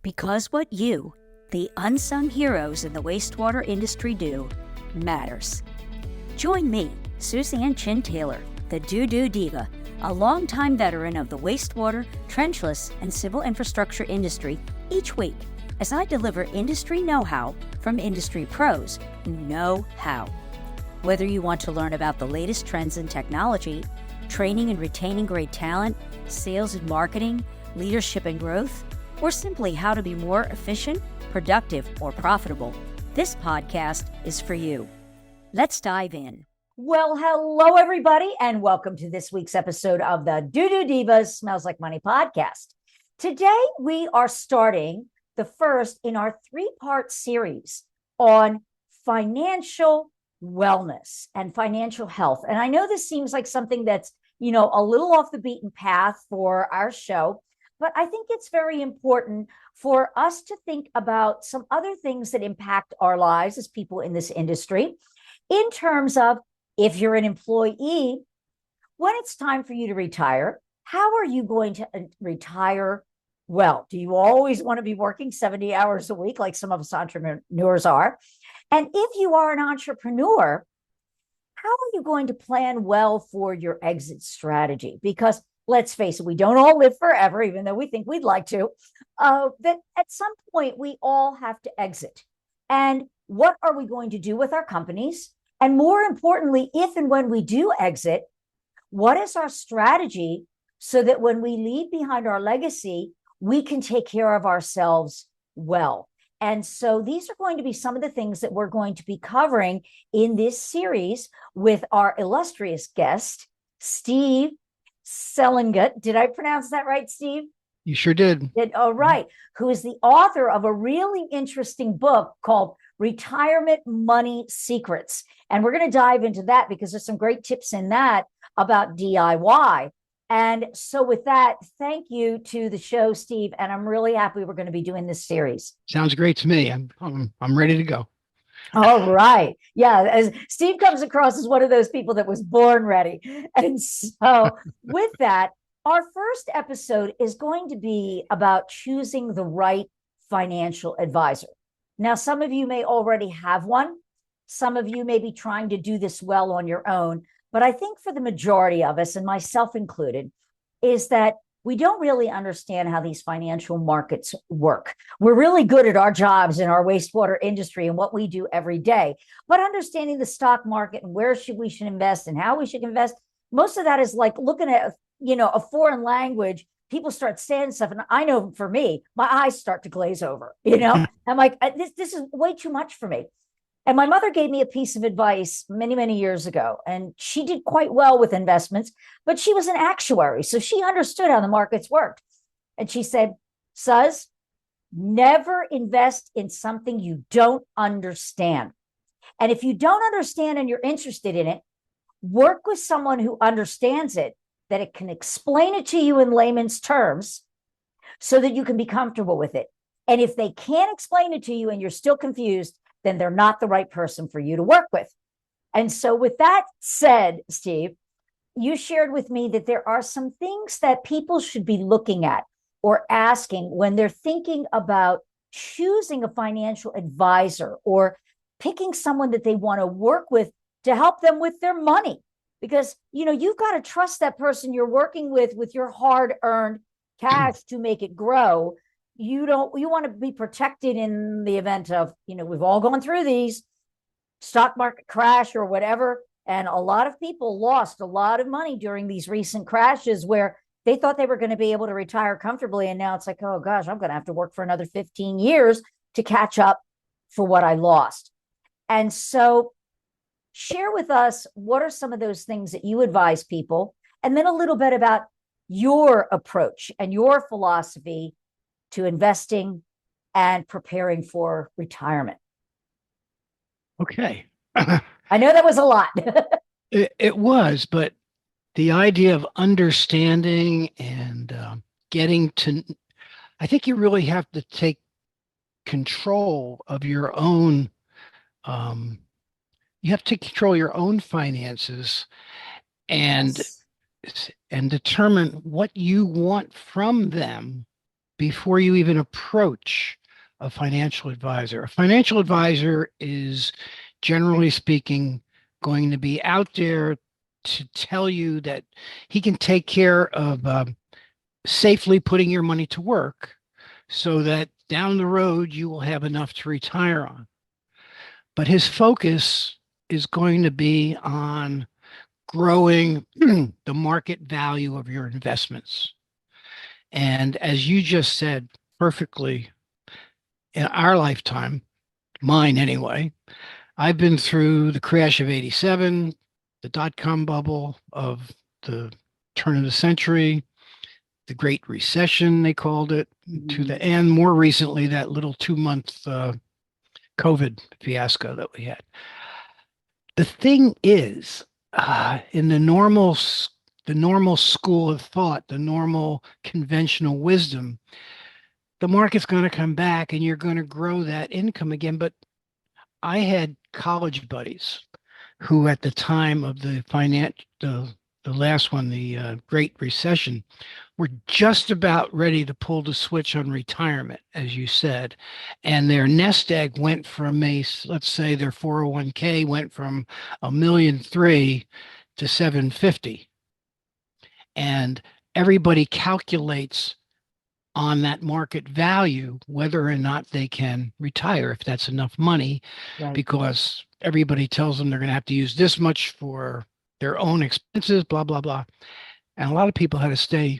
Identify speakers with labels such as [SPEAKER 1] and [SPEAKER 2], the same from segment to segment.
[SPEAKER 1] Because what you, the unsung heroes in the wastewater industry, do matters. Join me, Suzan Chin-Taylor, the DooDoo Diva, a longtime veteran of the wastewater, trenchless, and civil infrastructure industry each week as I deliver industry know-how from industry pros who know how. Whether you want to learn about the latest trends in technology, training and retaining great talent, sales and marketing, leadership and growth, or simply how to be more efficient, productive, or profitable, this podcast is for you. Let's dive in.
[SPEAKER 2] Well, hello, everybody, and welcome to this week's episode of the DooDoo Divas Smells Like Money podcast. Today, we are starting the first in our three-part series on financial wellness and financial health. And I know this seems like something that's, a little off the beaten path for our show, but I think it's very important for us to think about some other things that impact our lives as people in this industry in terms of if you're an employee, when it's time for you to retire, how are you going to retire well? Do you always want to be working 70 hours a week like some of us entrepreneurs are? And if you are an entrepreneur, how are you going to plan well for your exit strategy? Because let's face it, we don't all live forever, even though we think we'd like to. That at some point, we all have to exit. And what are we going to do with our companies? And more importantly, if and when we do exit, what is our strategy so that when we leave behind our legacy, we can take care of ourselves well? And so these are going to be some of the things that we're going to be covering in this series with our illustrious guest, Steve Selengut. Did I pronounce that right, Steve?
[SPEAKER 3] You sure did.
[SPEAKER 2] All right. Who is the author of a really interesting book called Retirement Money Secrets. And we're going to dive into that because there's some great tips in that about DIY. And so with that, thank you to the show, Steve. And I'm really happy we're going to be doing this series.
[SPEAKER 3] Sounds great to me. I'm ready to go.
[SPEAKER 2] All right. Yeah. As Steve comes across as one of those people that was born ready. And so with that, our first episode is going to be about choosing the right financial advisor. Now, some of you may already have one. Some of you may be trying to do this well on your own. But I think for the majority of us, and myself included, is that we don't really understand how these financial markets work. We're really good at our jobs in our wastewater industry and what we do every day. But understanding the stock market and where we should invest and how we should invest, most of that is like looking at, a foreign language. People start saying stuff. And I know for me, my eyes start to glaze over, I'm like, this is way too much for me. And my mother gave me a piece of advice many, many years ago, and she did quite well with investments, but she was an actuary. So she understood how the markets worked. And she said, Suz, never invest in something you don't understand. And if you don't understand and you're interested in it, work with someone who understands it, that it can explain it to you in layman's terms so that you can be comfortable with it. And if they can't explain it to you and you're still confused, then they're not the right person for you to work with. And so with that said, Steve, you shared with me that there are some things that people should be looking at or asking when they're thinking about choosing a financial advisor or picking someone that they want to work with to help them with their money. Because, you've got to trust that person you're working with your hard-earned cash to make it grow. You want to be protected in the event of, we've all gone through these stock market crash or whatever. And a lot of people lost a lot of money during these recent crashes where they thought they were going to be able to retire comfortably. And now it's like, oh gosh, I'm going to have to work for another 15 years to catch up for what I lost. And so share with us, what are some of those things that you advise people? And then a little bit about your approach and your philosophy to investing and preparing for retirement.
[SPEAKER 3] Okay.
[SPEAKER 2] I know that was a lot.
[SPEAKER 3] It was, but the idea of understanding and I think you really have to take control of your own, you have to control your own finances and
[SPEAKER 2] Yes.
[SPEAKER 3] and determine what you want from them before you even approach a financial advisor. A financial advisor is, generally speaking, going to be out there to tell you that he can take care of safely putting your money to work so that down the road you will have enough to retire on. But his focus is going to be on growing the market value of your investments. And as you just said perfectly, in our lifetime, mine anyway, I've been through the crash of 87, the dot-com bubble of the turn of the century, the Great Recession, they called it, to the end. More recently, that little 2-month COVID fiasco that we had. The thing is, in the normal school of thought, the normal conventional wisdom, the market's going to come back and you're going to grow that income again. But I had college buddies who, at the time of the last one, the Great Recession, were just about ready to pull the switch on retirement, as you said. And their nest egg went from let's say their 401k went from $1.3 million to 750. And everybody calculates on that market value whether or not they can retire, if that's enough money,
[SPEAKER 2] Right.
[SPEAKER 3] because everybody tells them they're going to have to use this much for their own expenses, blah, blah, blah. And a lot of people had to stay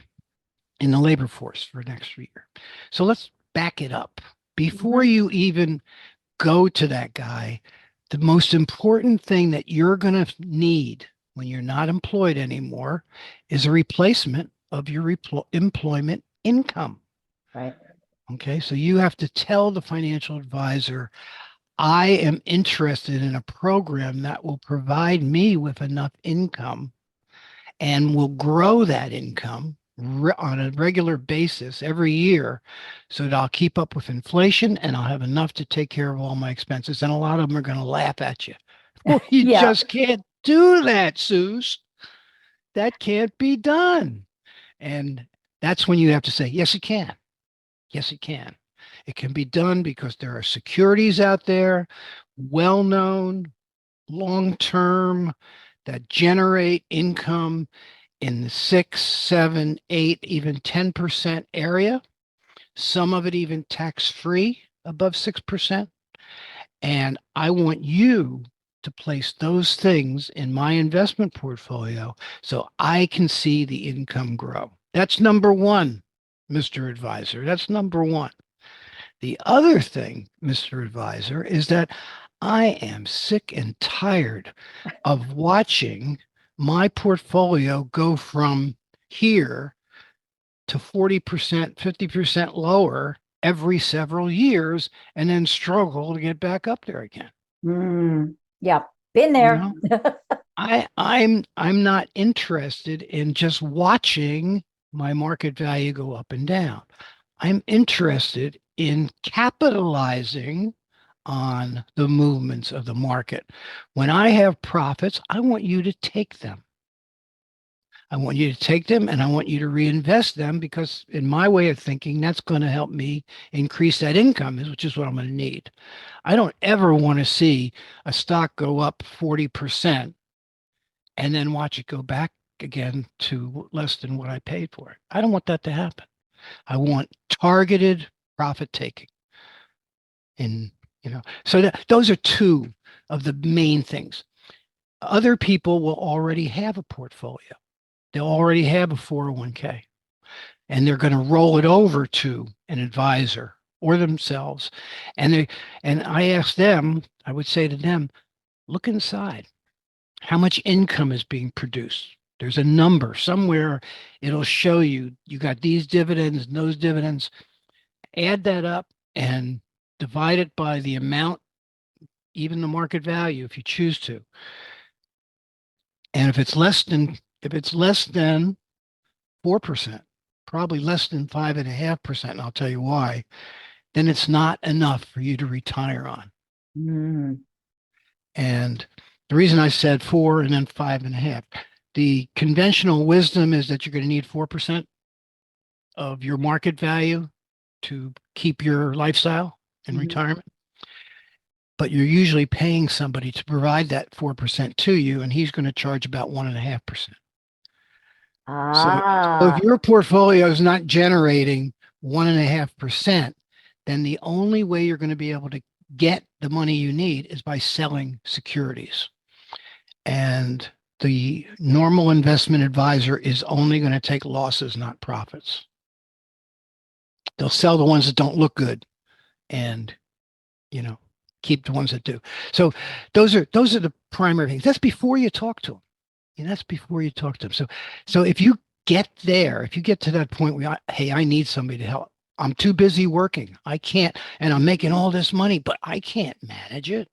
[SPEAKER 3] in the labor force for an extra year. So let's back it up. Before you even go to that guy, the most important thing that you're going to need when you're not employed anymore is a replacement of your employment income.
[SPEAKER 2] Right.
[SPEAKER 3] Okay, so you have to tell the financial advisor, I am interested in a program that will provide me with enough income and will grow that income on a regular basis every year so that I'll keep up with inflation and I'll have enough to take care of all my expenses. And a lot of them are going to laugh at you. Well, you just can't do that, Suze. That can't be done. And that's when you have to say, yes, it can. Yes, it can. It can be done because there are securities out there, well-known, long-term, that generate income in the 6, 7, 8, even 10% area. Some of it even tax-free above 6%. And I want you to place those things in my investment portfolio so I can see the income grow. That's number one, Mr. Advisor. That's number one. The other thing, Mr. Advisor, is that I am sick and tired of watching my portfolio go from here to 40%, 50% lower every several years and then struggle to get back up there again.
[SPEAKER 2] Yeah, been there.
[SPEAKER 3] You know? I'm not interested in just watching my market value go up and down. I'm interested in capitalizing on the movements of the market. When I have profits, I want you to take them. I want you to take them and I want you to reinvest them because in my way of thinking, that's going to help me increase that income, which is what I'm going to need. I don't ever want to see a stock go up 40% and then watch it go back again to less than what I paid for it. I don't want that to happen. I want targeted profit taking. So those are two of the main things. Other people will already have a portfolio. They'll already have a 401k, and they're going to roll it over to an advisor or themselves. And I ask them, I would say to them, look inside. How much income is being produced? There's a number somewhere. It'll show you, you got these dividends and those dividends. Add that up and divide it by the amount, even the market value, if you choose to. And if it's less than 4%, probably less than 5.5%, and I'll tell you why, then it's not enough for you to retire on. And the reason I said 4 and then 5.5, the conventional wisdom is that you're going to need 4% of your market value to keep your lifestyle in
[SPEAKER 2] Mhm.
[SPEAKER 3] retirement, but you're usually paying somebody to provide that 4% to you, and he's going to charge about 1.5%. So if
[SPEAKER 2] Ah,
[SPEAKER 3] your portfolio is not generating 1.5%, then the only way you're going to be able to get the money you need is by selling securities. And the normal investment advisor is only going to take losses, not profits. They'll sell the ones that don't look good and, you know, keep the ones that do. So those are the primary things. That's before you talk to them. And that's before you talk to them. So if you get there, if you get to that point where, hey, I need somebody to help. I'm too busy working. I can't, and I'm making all this money, but I can't manage it.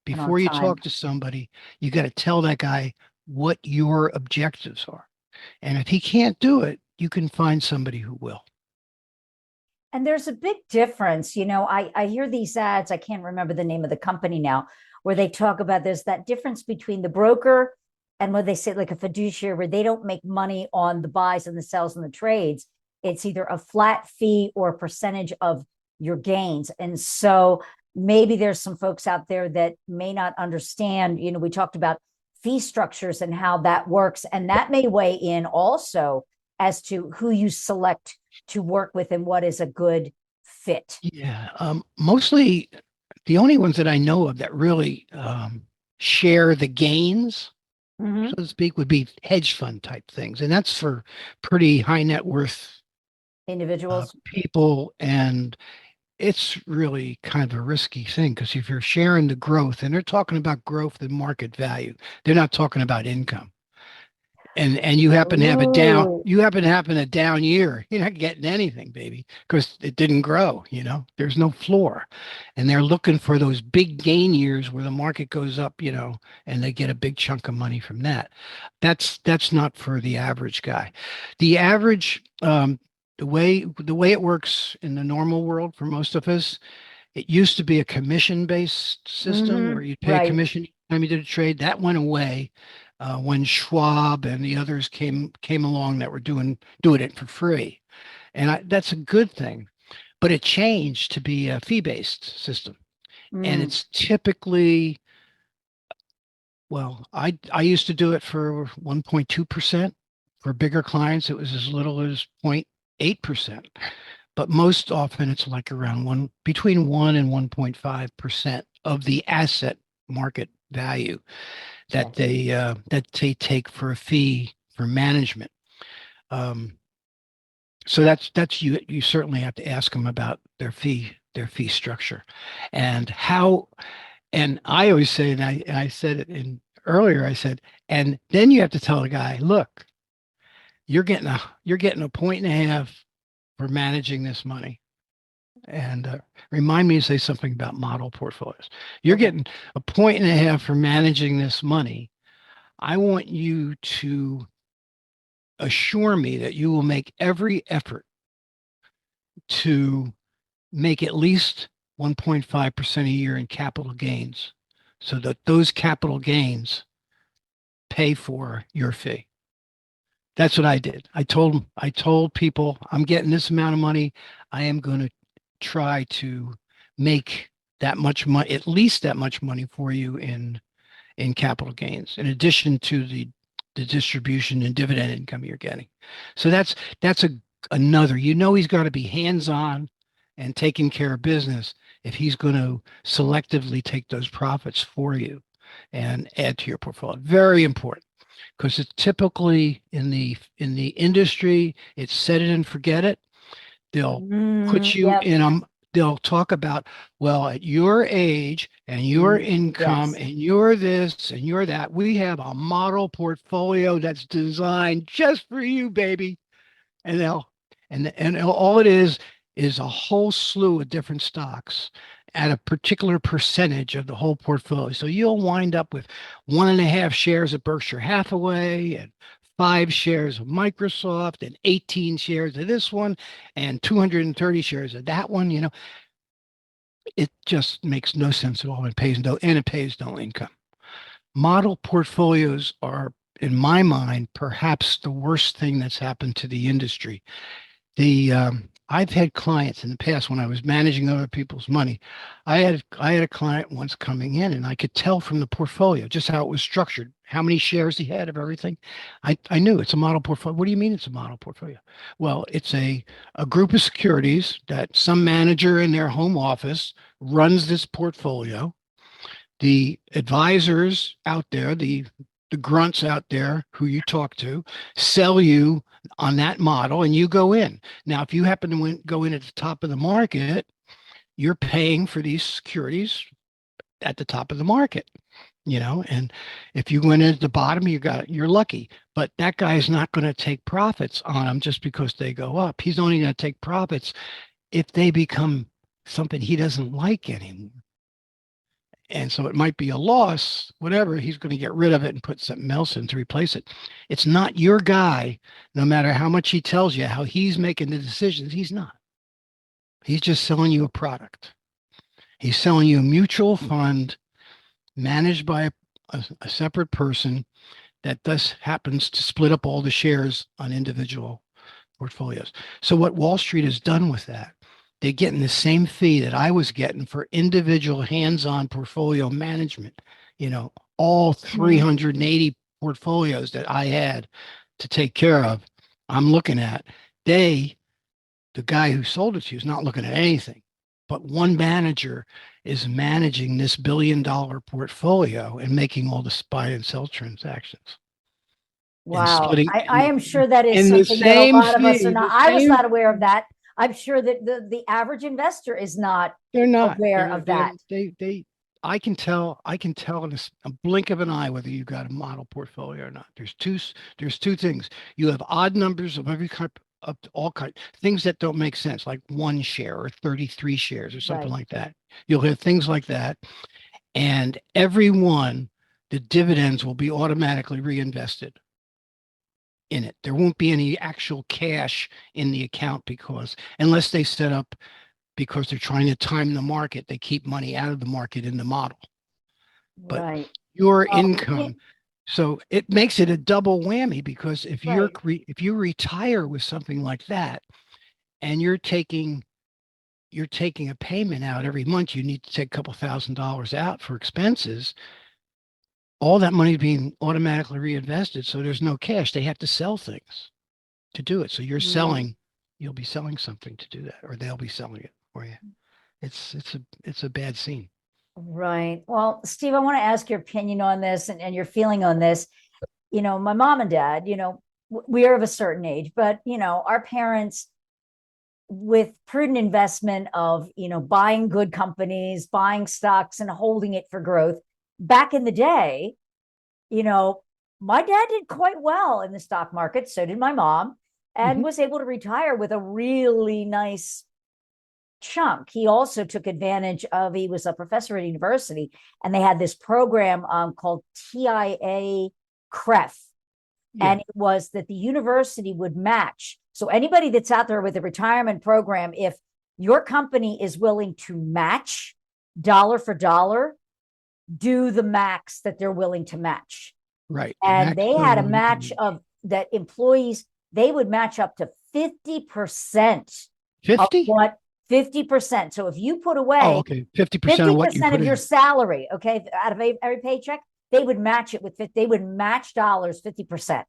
[SPEAKER 2] and on
[SPEAKER 3] Before you
[SPEAKER 2] time.
[SPEAKER 3] talk to somebody, you got to tell that guy what your objectives are. And if he can't do it, you can find somebody who will.
[SPEAKER 2] And there's a big difference. I hear these ads, I can't remember the name of the company now, where they talk about there's that difference between the broker and what they say, like a fiduciary, where they don't make money on the buys and the sells and the trades. It's either a flat fee or a percentage of your gains. And so maybe there's some folks out there that may not understand. We talked about fee structures and how that works, and that may weigh in also as to who you select to work with and what is a good fit.
[SPEAKER 3] Yeah. Mostly the only ones that I know of that really share the gains,
[SPEAKER 2] Mm-hmm.
[SPEAKER 3] so to speak, would be hedge fund type things. And that's for pretty high net worth
[SPEAKER 2] Individuals.
[SPEAKER 3] people. And it's really kind of a risky thing because if you're sharing the growth, and they're talking about growth and market value, they're not talking about income. And you happen to have
[SPEAKER 2] Ooh.
[SPEAKER 3] a down year, you're not getting anything, baby, because it didn't grow. There's no floor. And they're looking for those big gain years where the market goes up, and they get a big chunk of money from that. That's not for the average guy. The average, the way it works in the normal world for most of us, it used to be a commission-based system
[SPEAKER 2] Mm-hmm.
[SPEAKER 3] where you'd pay a
[SPEAKER 2] Right.
[SPEAKER 3] commission each time you did a trade. That went away when Schwab and the others came along that were doing it for free, and that's a good thing. But it changed to be a fee-based system, and
[SPEAKER 2] Mm.
[SPEAKER 3] it's typically, well, I used to do it for 1.2%. For bigger clients, it was as little as 0.8%. But most often it's like around between 1 and 1.5% of the asset market value that
[SPEAKER 2] Yes.
[SPEAKER 3] they take for a fee for management. Um, so that's you certainly have to ask them about their fee structure and how. And I always say, and I said it in earlier, I said, and then you have to tell the guy, look, you're getting a point and a half for managing this money. And remind me to say something about model portfolios. You're
[SPEAKER 2] Okay.
[SPEAKER 3] getting a point and a half for managing this money. I want you to assure me that you will make every effort to make at least 1.5% a year in capital gains so that those capital gains pay for your fee. That's what I did. I told people, I'm getting this amount of money. I am going to try to make that much money, at least that much money for you in capital gains, in addition to the distribution and dividend income you're getting. So that's another. He's got to be hands-on and taking care of business if he's going to selectively take those profits for you and add to your portfolio. Very important because it's typically in the industry, it's set it and forget it. They'll put you
[SPEAKER 2] Yep.
[SPEAKER 3] in a they'll talk about, well, at your age and your income
[SPEAKER 2] Yes.
[SPEAKER 3] and you're this and you're that, we have a model portfolio that's designed just for you, baby. And all it is a whole slew of different stocks at a particular percentage of the whole portfolio. So you'll wind up with 1.5 shares of Berkshire Hathaway and 5 shares of Microsoft and 18 shares of this one and 230 shares of that one. It just makes no sense at all and it pays no income. Model portfolios are, in my mind, perhaps the worst thing that's happened to the industry. I've had clients in the past when I was managing other people's money. I had a client once coming in, and I could tell from the portfolio just how it was structured, how many shares he had of everything. I knew it's a model portfolio. What do you mean it's a model portfolio? Well, it's a group of securities that some manager in their home office runs this portfolio. The advisors out there, the grunts out there who you talk to, sell you on that model, and you go in. Now, if you happen to go in at the top of the market, you're paying for these securities at the top of the market, and if you went in at the bottom, you're lucky. But that guy is not going to take profits on them just because they go up. He's only going to take profits if they become something he doesn't like anymore. And so it might be a loss, whatever. He's going to get rid of it and put something else in to replace it. It's not your guy, no matter how much he tells you how he's making the decisions. He's not. He's just selling you a product. He's selling you a mutual fund managed by a separate person that thus happens to split up all the shares on individual portfolios. So what Wall Street has done with that, they're getting the same fee that I was getting for individual hands-on portfolio management. All 380 portfolios that I had to take care of, I'm looking at. The guy who sold it to you is not looking at anything, but one manager is managing this $1 billion portfolio and making all the buy and sell transactions.
[SPEAKER 2] Wow. I am sure that is something that a lot of us are not. I was not aware of that. I'm sure that the average investor is not aware of that.
[SPEAKER 3] I can tell in a blink of an eye whether you got a model portfolio or not. There's two things. You have odd numbers of every kind, of all kinds things that don't make sense, like 1 share or 33 shares or something like that. You'll have things like that, and the dividends will be automatically reinvested in it. There won't be any actual cash in the account unless they set up, because they're trying to time the market, they keep money out of the market in the model. But your income, so it makes it a double whammy, because if you retire with something like that, and you're taking a payment out every month, you need to take a couple $1,000s out for expenses. All that money is being automatically reinvested, so there's no cash. They have to sell things to do it. So you'll be selling something to do that, or they'll be selling it for you. It's a bad scene.
[SPEAKER 2] Right. Well, Steve, I want to ask your opinion on this and your feeling on this. My mom and dad, we are of a certain age, but our parents, with prudent investment of, buying good companies, buying stocks and holding it for growth. Back in the day, my dad did quite well in the stock market. So did my mom, and was able to retire with a really nice chunk. He also took advantage of, he was a professor at university, and they had this program called TIA CREF. And it was that the university would match. So anybody that's out there with a retirement program, if your company is willing to match dollar for dollar, do the max that they're willing to match.
[SPEAKER 3] Right.
[SPEAKER 2] And they had a match of that employees, they would match up to 50%.
[SPEAKER 3] 50?
[SPEAKER 2] 50%. So if you put away
[SPEAKER 3] 50% of what you put
[SPEAKER 2] of your salary, out of every paycheck, they would match it with they would match dollars 50%.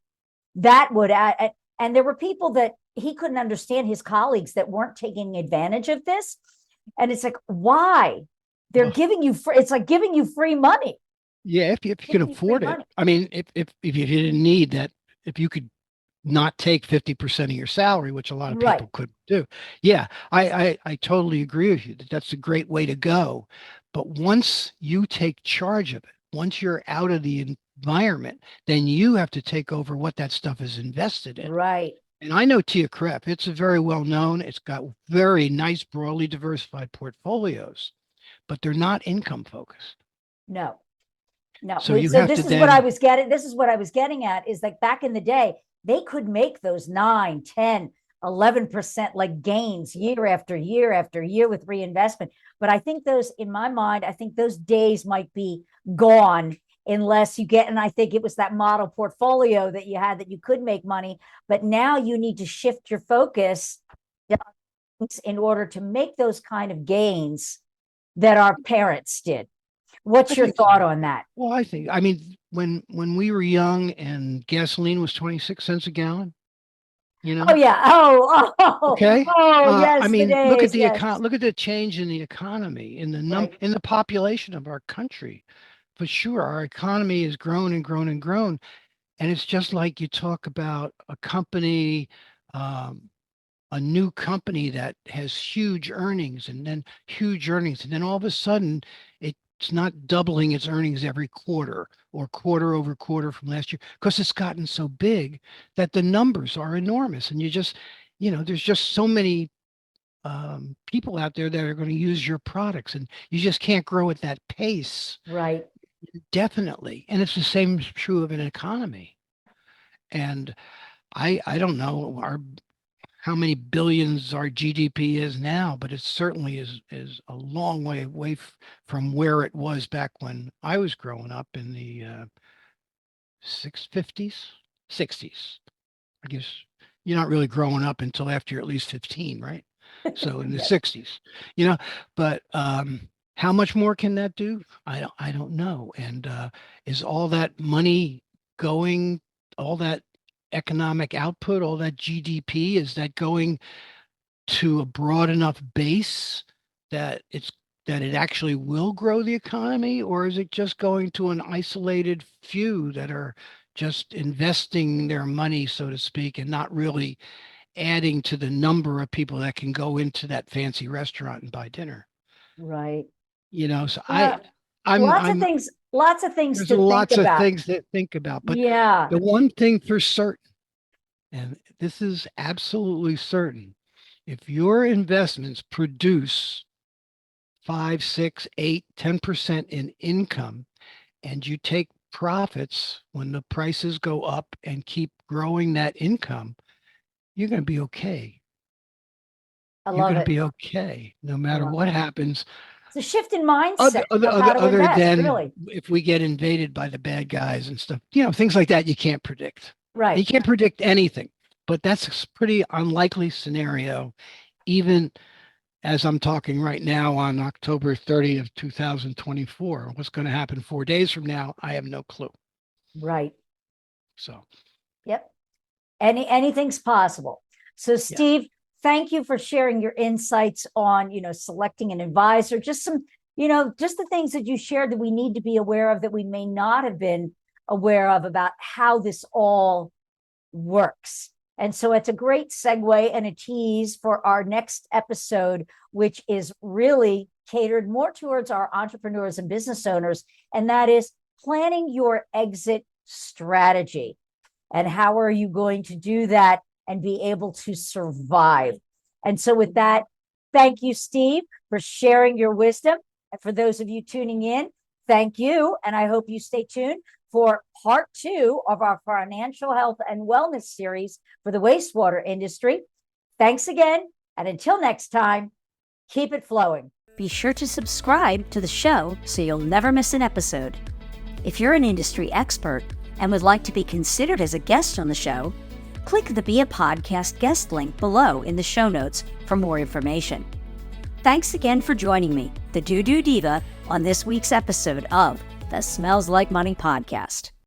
[SPEAKER 2] That would add, and there were people that he couldn't understand, his colleagues, that weren't taking advantage of this. And it's like, why? They're giving you free, it's like giving you free money.
[SPEAKER 3] Yeah, if you can afford it. I mean, if you didn't need that, if you could not take 50% of your salary, which a lot of people could do. Yeah, I totally agree with you that that's a great way to go. But once you take charge of it, once you're out of the environment, then you have to take over what that stuff is invested in.
[SPEAKER 2] Right.
[SPEAKER 3] And I know TIA CREF. It's a very well known. It's got very nice, broadly diversified portfolios, but they're not income focused.
[SPEAKER 2] No.
[SPEAKER 3] So this is what I was
[SPEAKER 2] getting at, is like back in the day, they could make those 9, 10, 11% like gains year after year after year with reinvestment. But I think in my mind, I think those days might be gone unless you get, and I think it was that model portfolio that you had that you could make money, but now you need to shift your focus in order to make those kind of gains that our parents did. What's your thought on that?
[SPEAKER 3] Well, I mean, when we were young and gasoline was 26 cents a gallon,
[SPEAKER 2] Oh yeah.
[SPEAKER 3] Okay.
[SPEAKER 2] Yes,
[SPEAKER 3] I
[SPEAKER 2] the
[SPEAKER 3] mean,
[SPEAKER 2] days. Yes.
[SPEAKER 3] look at the change in the economy, in the
[SPEAKER 2] Right.
[SPEAKER 3] in the population of our country. For sure, our economy has grown and grown and grown. And it's just like you talk about a company, um, a new company that has huge earnings and then huge earnings. And then all of a sudden, it's not doubling its earnings every quarter or quarter over quarter from last year because it's gotten so big that the numbers are enormous. And there's just so many people out there that are going to use your products and you just can't grow at that pace.
[SPEAKER 2] Right.
[SPEAKER 3] Definitely. And it's the same true of an economy. And I don't know how many billions our GDP is now, but it certainly is a long way away from where it was back when I was growing up in the 650s, 60s. I guess you're not really growing up until after you're at least 15, right? So in the
[SPEAKER 2] Yes.
[SPEAKER 3] 60s, but how much more can that do? I don't know. And is all that money going, all that economic output, all that GDP, is that going to a broad enough base that it actually will grow the economy, or is it just going to an isolated few that are just investing their money, so to speak, and not really adding to the number of people that can go into that fancy restaurant and buy dinner?
[SPEAKER 2] Right.
[SPEAKER 3] So
[SPEAKER 2] Yeah. Lots of things
[SPEAKER 3] there's
[SPEAKER 2] to think
[SPEAKER 3] lots of
[SPEAKER 2] about.
[SPEAKER 3] things to think about, but
[SPEAKER 2] Yeah.
[SPEAKER 3] the one thing for certain, and this is absolutely certain, if your investments produce 5, 6, 8, 10% in income, and you take profits when the prices go up and keep growing that income, you're going to be okay.
[SPEAKER 2] I
[SPEAKER 3] You're
[SPEAKER 2] love
[SPEAKER 3] going to
[SPEAKER 2] it.
[SPEAKER 3] be okay no
[SPEAKER 2] I
[SPEAKER 3] matter
[SPEAKER 2] love
[SPEAKER 3] what
[SPEAKER 2] it.
[SPEAKER 3] happens.
[SPEAKER 2] It's a shift in mindset of how to
[SPEAKER 3] Other
[SPEAKER 2] invest,
[SPEAKER 3] than
[SPEAKER 2] really.
[SPEAKER 3] if we get invaded by the bad guys and stuff, things like that you can't predict. You
[SPEAKER 2] Right.
[SPEAKER 3] can't predict anything, but that's a pretty unlikely scenario, even as I'm talking right now on October 30th, 2024. What's going to happen 4 days from now, I have no clue.
[SPEAKER 2] Right.
[SPEAKER 3] So,
[SPEAKER 2] Yep. Anything's possible. So,
[SPEAKER 3] yeah.
[SPEAKER 2] Steve, thank you for sharing your insights on, selecting an advisor, just some, just the things that you shared that we need to be aware of that we may not have been aware of about how this all works. And so it's a great segue and a tease for our next episode, which is really catered more towards our entrepreneurs and business owners. And that is planning your exit strategy. And how are you going to do that and be able to survive? And so with that, thank you, Steve, for sharing your wisdom. And for those of you tuning in, thank you. And I hope you stay tuned for part 2 of our financial health and wellness series for the wastewater industry. Thanks again. And until next time, keep it flowing.
[SPEAKER 1] Be sure to subscribe to the show so you'll never miss an episode. If you're an industry expert and would like to be considered as a guest on the show, click the Be a Podcast guest link below in the show notes for more information. Thanks again for joining me, the DooDoo Diva, on this week's episode of the Smells Like Money podcast.